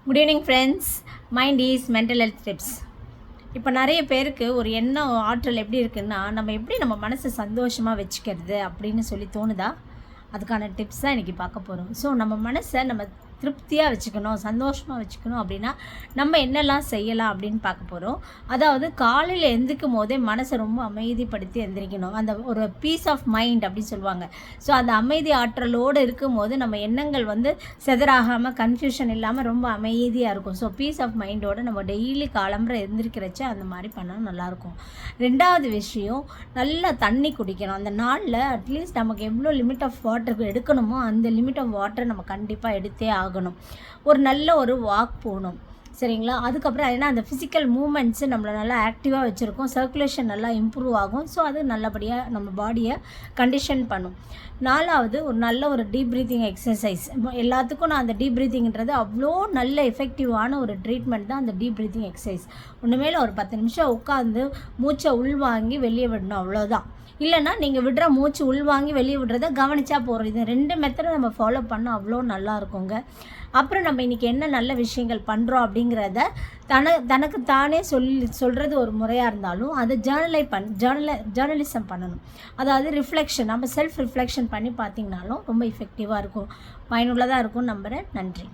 Good evening friends. Mind is mental health tips. இப்போ நிறைய பேருக்கு ஒரு எண்ணம் ஆற்றல் எப்படி இருக்குன்னா, நம்ம எப்படி நம்ம மனசை சந்தோஷமாக வச்சுக்கிறது அப்படின்னு சொல்லி தோணுதா? அதுக்கான டிப்ஸ் தான் இன்றைக்கி பார்க்க போகிறோம். ஸோ நம்ம மனசை நம்ம திருப்தியாக வச்சுக்கணும், சந்தோஷமாக வச்சுக்கணும் அப்படின்னா நம்ம என்னெல்லாம் செய்யலாம் அப்படின்னு பார்க்க போகிறோம். அதாவது காலையில் எந்திரிக்கும் போதே மனசை ரொம்ப அமைதிப்படுத்தி எந்திரிக்கணும். அந்த ஒரு பீஸ் ஆஃப் மைண்ட் அப்படின்னு சொல்லுவாங்க. ஸோ அந்த அமைதி ஆற்றலோடு இருக்கும்போது நம்ம எண்ணங்கள் செதறாகாமல் கன்ஃபியூஷன் இல்லாமல் ரொம்ப அமைதியாக இருக்கும். ஸோ பீஸ் ஆஃப் மைண்டோடு நம்ம டெய்லி காலம்புற எந்திரிக்கிறச்ச அந்த மாதிரி பண்ணால் நல்லாயிருக்கும். ரெண்டாவது விஷயம், நல்லா தண்ணி குடிக்கணும். அந்த நாளில் அட்லீஸ்ட் நமக்கு எவ்வளோ லிமிட் ஆஃப் வாட்டர் எடுக்கணுமோ அந்த லிமிட் ஆஃப் வாட்டரை நம்ம கண்டிப்பாக எடுத்தே ஆகணும். ஒரு நல்ல ஒரு வாக் போகணும், சரிங்களா? அதுக்கப்புறம் ஏன்னா அந்த ஃபிசிக்கல் மூமெண்ட்ஸு நம்மளை நல்லா ஆக்டிவாக வச்சுருக்கோம், சர்க்குலேஷன் நல்லா இம்ப்ரூவ் ஆகும். ஸோ அது நல்லபடியாக நம்ம பாடியை கண்டிஷன் பண்ணும். நாலாவது, ஒரு நல்ல ஒரு டீப் ப்ரீத்திங் எக்ஸசைஸ். எல்லாத்துக்கும் நான் அந்த டீப் ப்ரீத்திங்கிறது அவ்வளோ நல்ல எஃபெக்டிவான ஒரு ட்ரீட்மெண்ட் தான் அந்த டீப் ப்ரீத்திங் எக்ஸசைஸ். ஒன்றுமேல ஒரு 10 நிமிஷம் உட்காந்து மூச்சை உள்வாங்கி வெளியே விடணும், அவ்வளோதான். இல்லைன்னா நீங்கள் விடுற மூச்சு உள்வாங்கி வெளியே விடுறத கவனிச்சா போகிறோம். இது 2 மெத்தடை நம்ம ஃபாலோ பண்ணால் அவ்வளோ நல்லா இருக்குங்க. அப்புறம் நம்ம இன்றைக்கி என்ன நல்ல விஷயங்கள் பண்ணுறோம் அப்படிங்கிறத தனக்கு தானே சொல்கிறது ஒரு முறையாக இருந்தாலும் அதை ஜேர்னலிசம் பண்ணணும். அதாவது ரிஃப்ளெக்ஷன், நம்ம செல்ஃப் ரிஃப்ளெக்ஷன் பண்ணி பார்த்திங்கனாலும் ரொம்ப எஃபெக்டிவாக இருக்கும், பயனுள்ளதாக இருக்கும் நம்புகிறேன். நன்றி.